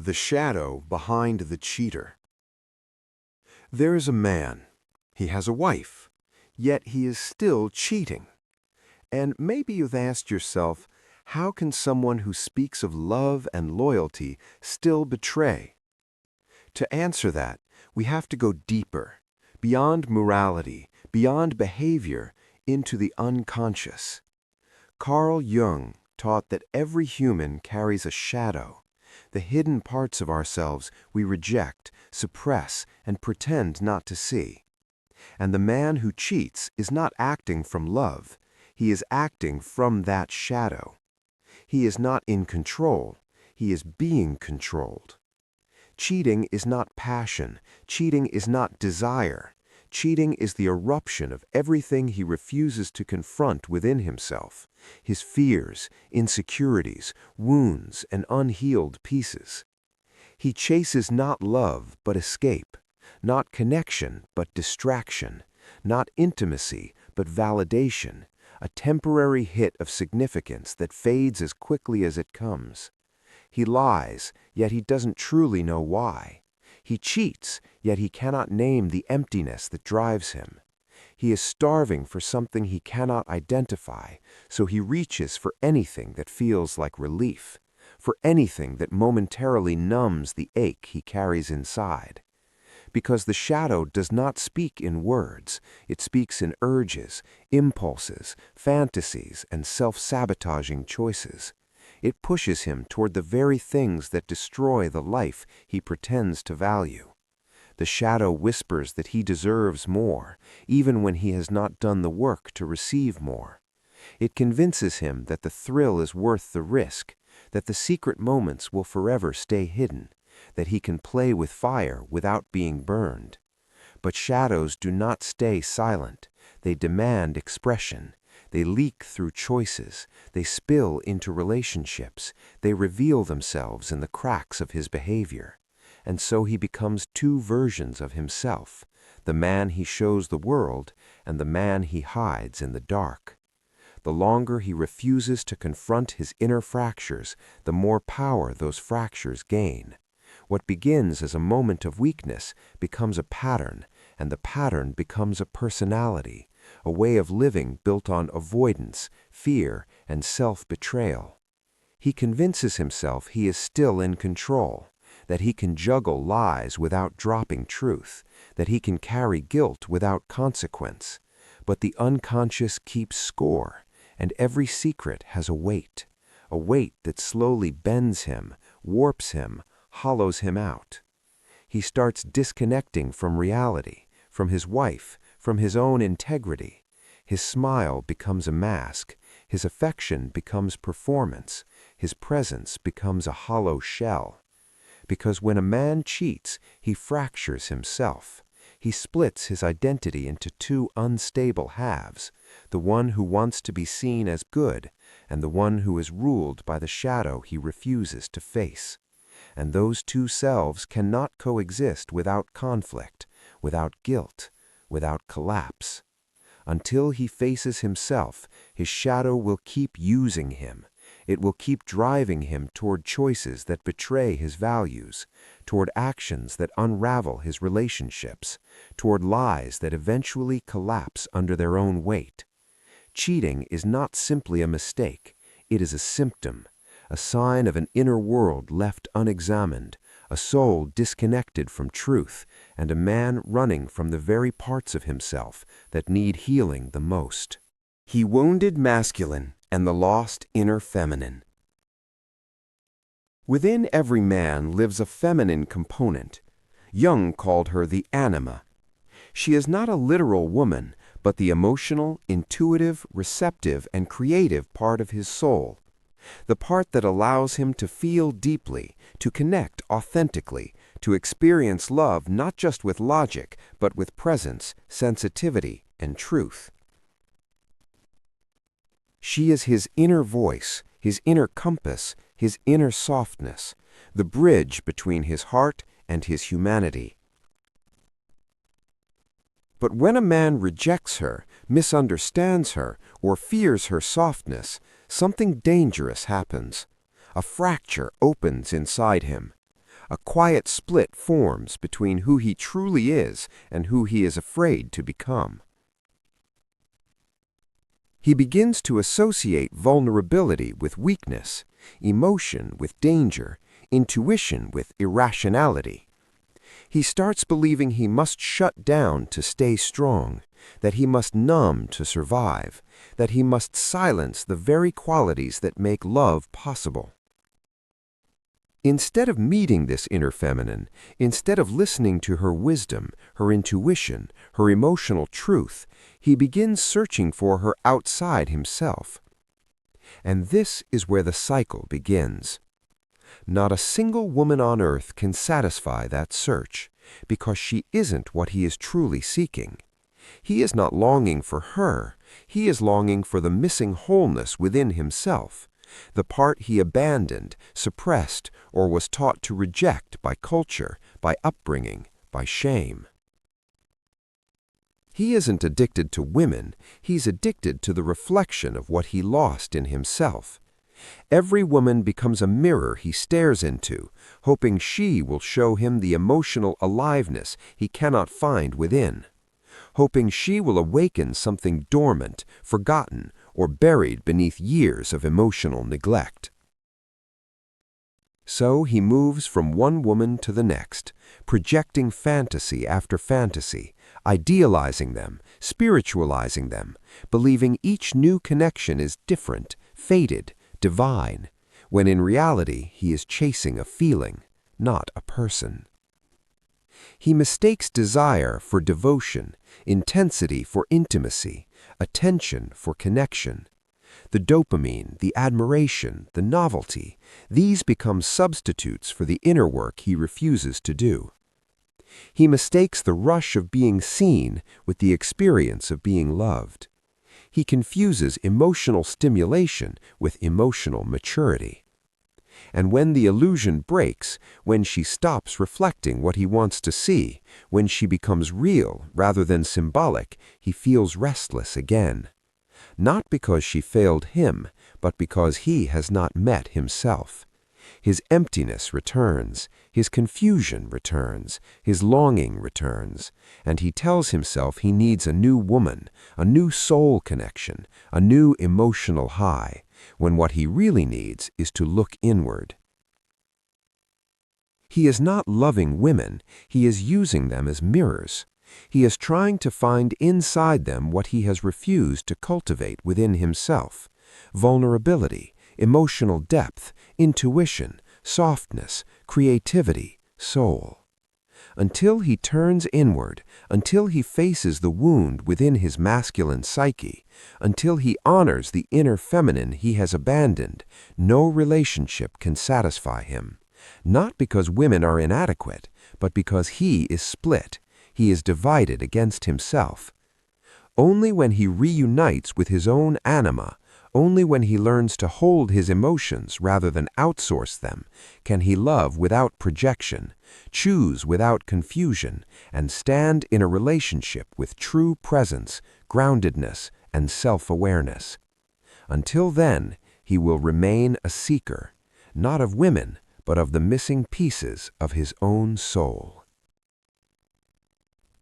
The shadow behind the cheater. There is a man. He has a wife, yet he is still cheating. And maybe you've asked yourself, how can someone who speaks of love and loyalty still betray? To answer that, we have to go deeper, beyond morality, beyond behavior, into the unconscious. Carl Jung taught that every human carries a shadow, the hidden parts of ourselves we reject, suppress, and pretend not to see. And the man who cheats is not acting from love, he is acting from that shadow. He is not in control, he is being controlled. Cheating is not passion, cheating is not desire. Cheating is the eruption of everything he refuses to confront within himself, his fears, insecurities, wounds, and unhealed pieces. He chases not love but escape, not connection but distraction, not intimacy but validation, a temporary hit of significance that fades as quickly as it comes. He lies, yet he doesn't truly know why. He cheats, yet he cannot name the emptiness that drives him. He is starving for something he cannot identify, so he reaches for anything that feels like relief, for anything that momentarily numbs the ache he carries inside. Because the shadow does not speak in words, it speaks in urges, impulses, fantasies, and self-sabotaging choices. It pushes him toward the very things that destroy the life he pretends to value. The shadow whispers that he deserves more, even when he has not done the work to receive more. It convinces him that the thrill is worth the risk, that the secret moments will forever stay hidden, that he can play with fire without being burned. But shadows do not stay silent. They demand expression. They leak through choices. They spill into relationships. They reveal themselves in the cracks of his behavior. And so he becomes two versions of himself, the man he shows the world and the man he hides in the dark. The longer he refuses to confront his inner fractures, the more power those fractures gain. What begins as a moment of weakness becomes a pattern, and the pattern becomes a personality, a way of living built on avoidance, fear, and self-betrayal. He convinces himself he is still in control, that he can juggle lies without dropping truth, that he can carry guilt without consequence. But the unconscious keeps score, and every secret has a weight that slowly bends him, warps him, hollows him out. He starts disconnecting from reality, from his wife, from his own integrity. His smile becomes a mask, his affection becomes performance, his presence becomes a hollow shell. Because when a man cheats, he fractures himself. He splits his identity into two unstable halves, the one who wants to be seen as good, and the one who is ruled by the shadow he refuses to face. And those two selves cannot coexist without conflict, without guilt, without collapse. Until he faces himself, his shadow will keep using him. It will keep driving him toward choices that betray his values, toward actions that unravel his relationships, toward lies that eventually collapse under their own weight. Cheating is not simply a mistake, it is a symptom, a sign of an inner world left unexamined, a soul disconnected from truth, and a man running from the very parts of himself that need healing the most. He wounded masculine and the lost inner feminine. Within every man lives a feminine component. Jung called her the anima. She is not a literal woman, but the emotional, intuitive, receptive, and creative part of his soul. The part that allows him to feel deeply, to connect authentically, to experience love not just with logic, but with presence, sensitivity, and truth. She is his inner voice, his inner compass, his inner softness, the bridge between his heart and his humanity. But when a man rejects her, misunderstands her, or fears her softness, something dangerous happens. A fracture opens inside him. A quiet split forms between who he truly is and who he is afraid to become. He begins to associate vulnerability with weakness, emotion with danger, intuition with irrationality. He starts believing he must shut down to stay strong, that he must numb to survive, that he must silence the very qualities that make love possible. Instead of meeting this inner feminine, instead of listening to her wisdom, her intuition, her emotional truth, he begins searching for her outside himself. And this is where the cycle begins. Not a single woman on earth can satisfy that search, because she isn't what he is truly seeking. He is not longing for her, he is longing for the missing wholeness within himself, the part he abandoned, suppressed, or was taught to reject by culture, by upbringing, by shame. He isn't addicted to women, he's addicted to the reflection of what he lost in himself. Every woman becomes a mirror he stares into, hoping she will show him the emotional aliveness he cannot find within, hoping she will awaken something dormant, forgotten, or buried beneath years of emotional neglect. So he moves from one woman to the next, projecting fantasy after fantasy, idealizing them, spiritualizing them, believing each new connection is different, fated, divine, when in reality he is chasing a feeling, not a person. He mistakes desire for devotion, intensity for intimacy, attention for connection. The dopamine, the admiration, the novelty, these become substitutes for the inner work he refuses to do. He mistakes the rush of being seen with the experience of being loved. He confuses emotional stimulation with emotional maturity. And when the illusion breaks, when she stops reflecting what he wants to see, when she becomes real rather than symbolic, he feels restless again. Not because she failed him, but because he has not met himself. His emptiness returns, his confusion returns, his longing returns, and he tells himself he needs a new woman, a new soul connection, a new emotional high, when what he really needs is to look inward. He is not loving women, he is using them as mirrors. He is trying to find inside them what he has refused to cultivate within himself: vulnerability, emotional depth, intuition, softness, creativity, soul. Until he turns inward, until he faces the wound within his masculine psyche, until he honors the inner feminine he has abandoned, no relationship can satisfy him. Not because women are inadequate, but because he is split. He is divided against himself. Only when he reunites with his own anima, only when he learns to hold his emotions rather than outsource them, can he love without projection, choose without confusion, and stand in a relationship with true presence, groundedness, and self-awareness. Until then, he will remain a seeker, not of women, but of the missing pieces of his own soul.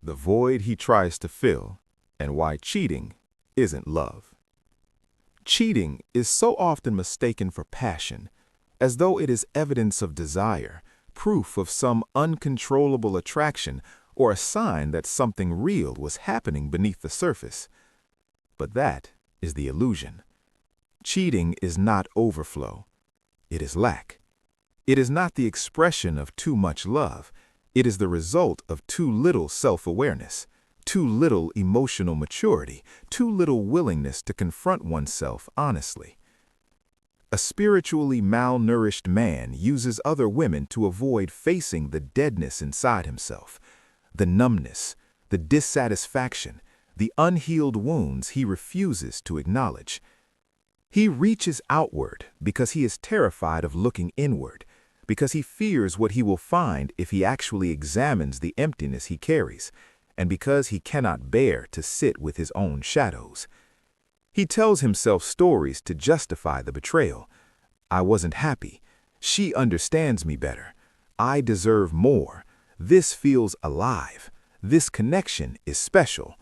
The void he tries to fill, and why cheating isn't love. Cheating is so often mistaken for passion, as though it is evidence of desire, proof of some uncontrollable attraction, or a sign that something real was happening beneath the surface. But that is the illusion. Cheating is not overflow. It is lack. It is not the expression of too much love. It is the result of too little self-awareness, too little emotional maturity, too little willingness to confront oneself honestly. A spiritually malnourished man uses other women to avoid facing the deadness inside himself, the numbness, the dissatisfaction, the unhealed wounds he refuses to acknowledge. He reaches outward because he is terrified of looking inward, because he fears what he will find if he actually examines the emptiness he carries, and because he cannot bear to sit with his own shadows. He tells himself stories to justify the betrayal. I wasn't happy. She understands me better. I deserve more. This feels alive. This connection is special.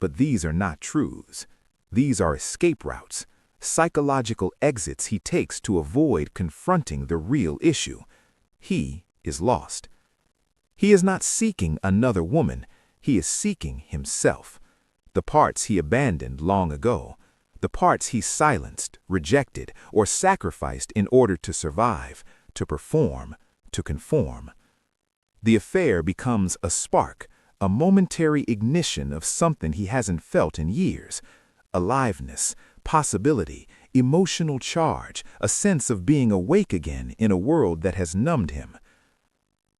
But these are not truths. These are escape routes, psychological exits he takes to avoid confronting the real issue. He is lost. He is not seeking another woman. He is seeking himself. The parts he abandoned long ago. The parts he silenced, rejected, or sacrificed in order to survive, to perform, to conform. The affair becomes a spark, a momentary ignition of something he hasn't felt in years. Aliveness, possibility, emotional charge, a sense of being awake again in a world that has numbed him.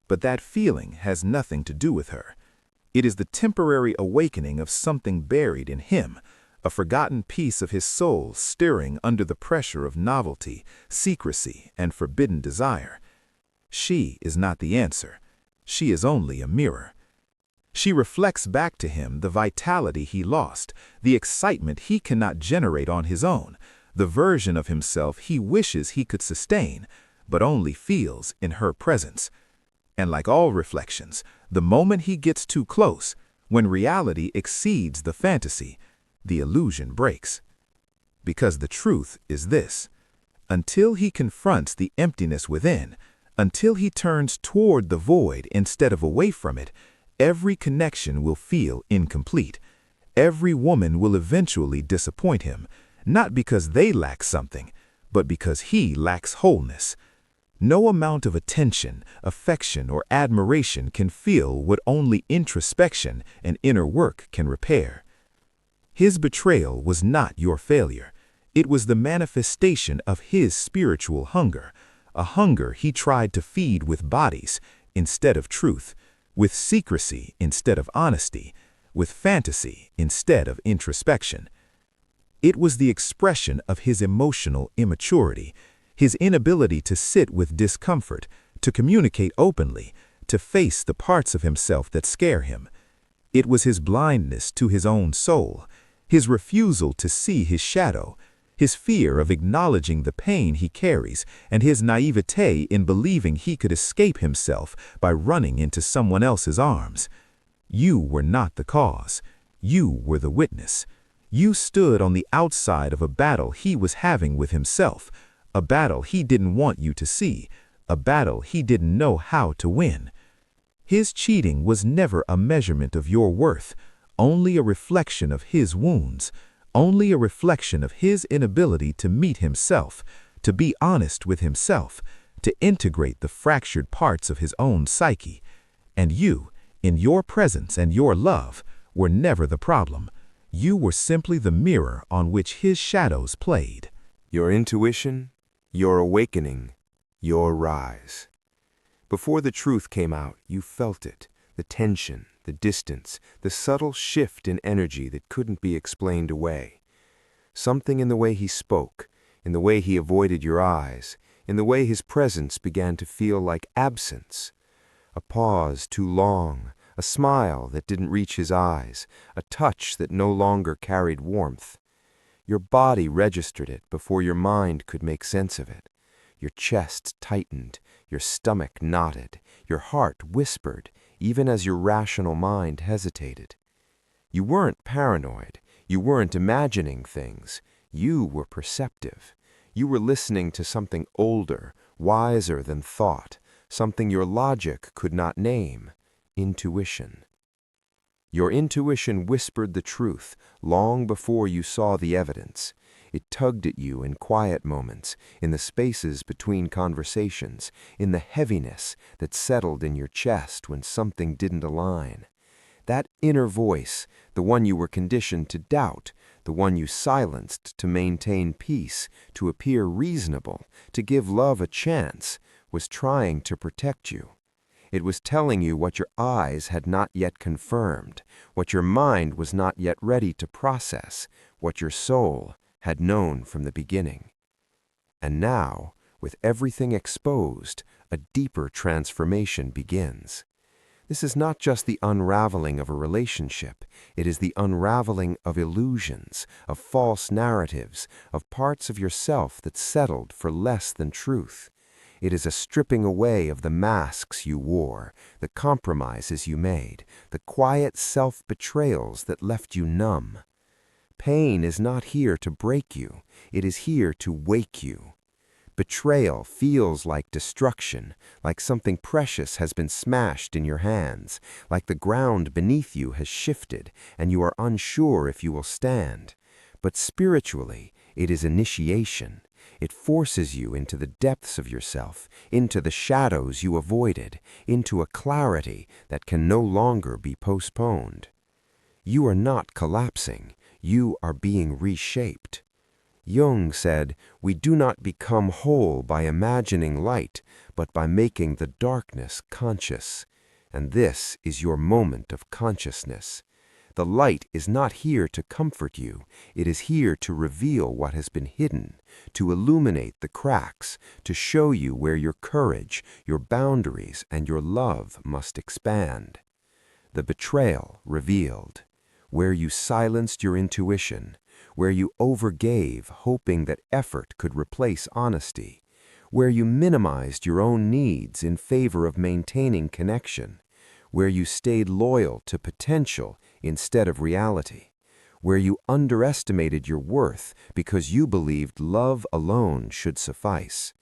But that feeling has nothing to do with her. It is the temporary awakening of something buried in him, a forgotten piece of his soul stirring under the pressure of novelty, secrecy, and forbidden desire. She is not the answer. She is only a mirror. She reflects back to him the vitality he lost, the excitement he cannot generate on his own, the version of himself he wishes he could sustain, but only feels in her presence. And like all reflections, the moment he gets too close, when reality exceeds the fantasy, the illusion breaks. Because the truth is this: until he confronts the emptiness within, until he turns toward the void instead of away from it, every connection will feel incomplete. Every woman will eventually disappoint him, not because they lack something, but because he lacks wholeness. No amount of attention, affection, or admiration can fill what only introspection and inner work can repair. His betrayal was not your failure. It was the manifestation of his spiritual hunger, a hunger he tried to feed with bodies instead of truth, with secrecy instead of honesty, with fantasy instead of introspection. It was the expression of his emotional immaturity, his inability to sit with discomfort, to communicate openly, to face the parts of himself that scare him. It was his blindness to his own soul, his refusal to see his shadow, his fear of acknowledging the pain he carries, and his naivete in believing he could escape himself by running into someone else's arms. You were not the cause. You were the witness. You stood on the outside of a battle he was having with himself, a battle he didn't want you to see, a battle he didn't know how to win. His cheating was never a measurement of your worth, only a reflection of his wounds, only a reflection of his inability to meet himself, to be honest with himself, to integrate the fractured parts of his own psyche. And you, in your presence and your love, were never the problem. You were simply the mirror on which his shadows played. Your intuition, your awakening, your rise. Before the truth came out, you felt it, the tension, the distance, the subtle shift in energy that couldn't be explained away. Something in the way he spoke, in the way he avoided your eyes, in the way his presence began to feel like absence. A pause too long, a smile that didn't reach his eyes, a touch that no longer carried warmth. Your body registered it before your mind could make sense of it. Your chest tightened, your stomach knotted, your heart whispered, even as your rational mind hesitated. You weren't paranoid. You weren't imagining things. You were perceptive. You were listening to something older, wiser than thought, something your logic could not name: intuition. Your intuition whispered the truth long before you saw the evidence. It tugged at you in quiet moments, in the spaces between conversations, in the heaviness that settled in your chest when something didn't align. That inner voice, the one you were conditioned to doubt, the one you silenced to maintain peace, to appear reasonable, to give love a chance, was trying to protect you. It was telling you what your eyes had not yet confirmed, what your mind was not yet ready to process, what your soul had known from the beginning. And now, with everything exposed, a deeper transformation begins. This is not just the unraveling of a relationship, it is the unraveling of illusions, of false narratives, of parts of yourself that settled for less than truth. It is a stripping away of the masks you wore, the compromises you made, the quiet self-betrayals that left you numb. Pain is not here to break you. It is here to wake you. Betrayal feels like destruction, like something precious has been smashed in your hands, like the ground beneath you has shifted, and you are unsure if you will stand. But spiritually, it is initiation. It forces you into the depths of yourself, into the shadows you avoided, into a clarity that can no longer be postponed. You are not collapsing. You are being reshaped. Jung said, "We do not become whole by imagining light, but by making the darkness conscious." And this is your moment of consciousness. The light is not here to comfort you. It is here to reveal what has been hidden, to illuminate the cracks, to show you where your courage, your boundaries, and your love must expand. The betrayal revealed, where you silenced your intuition, where you overgave hoping that effort could replace honesty, where you minimized your own needs in favor of maintaining connection, where you stayed loyal to potential instead of reality, where you underestimated your worth because you believed love alone should suffice.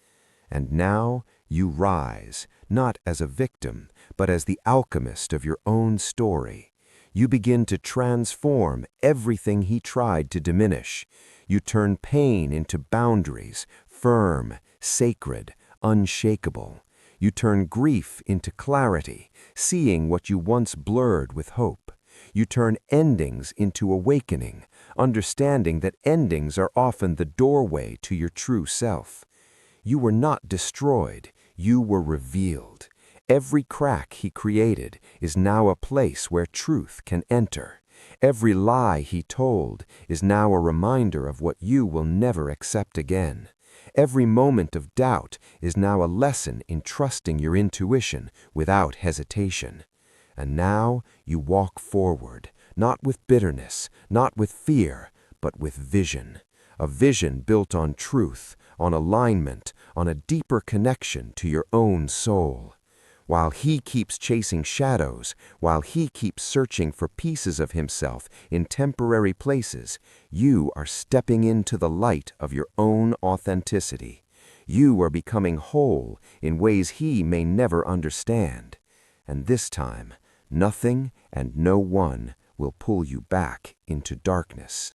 And now you rise, not as a victim, but as the alchemist of your own story. You begin to transform everything he tried to diminish. You turn pain into boundaries, firm, sacred, unshakable. You turn grief into clarity, seeing what you once blurred with hope. You turn endings into awakening, understanding that endings are often the doorway to your true self. You were not destroyed, you were revealed. Every crack he created is now a place where truth can enter. Every lie he told is now a reminder of what you will never accept again. Every moment of doubt is now a lesson in trusting your intuition without hesitation. And now you walk forward, not with bitterness, not with fear, but with vision. A vision built on truth, on alignment, on a deeper connection to your own soul. While he keeps chasing shadows, while he keeps searching for pieces of himself in temporary places, you are stepping into the light of your own authenticity. You are becoming whole in ways he may never understand. And this time, nothing and no one will pull you back into darkness.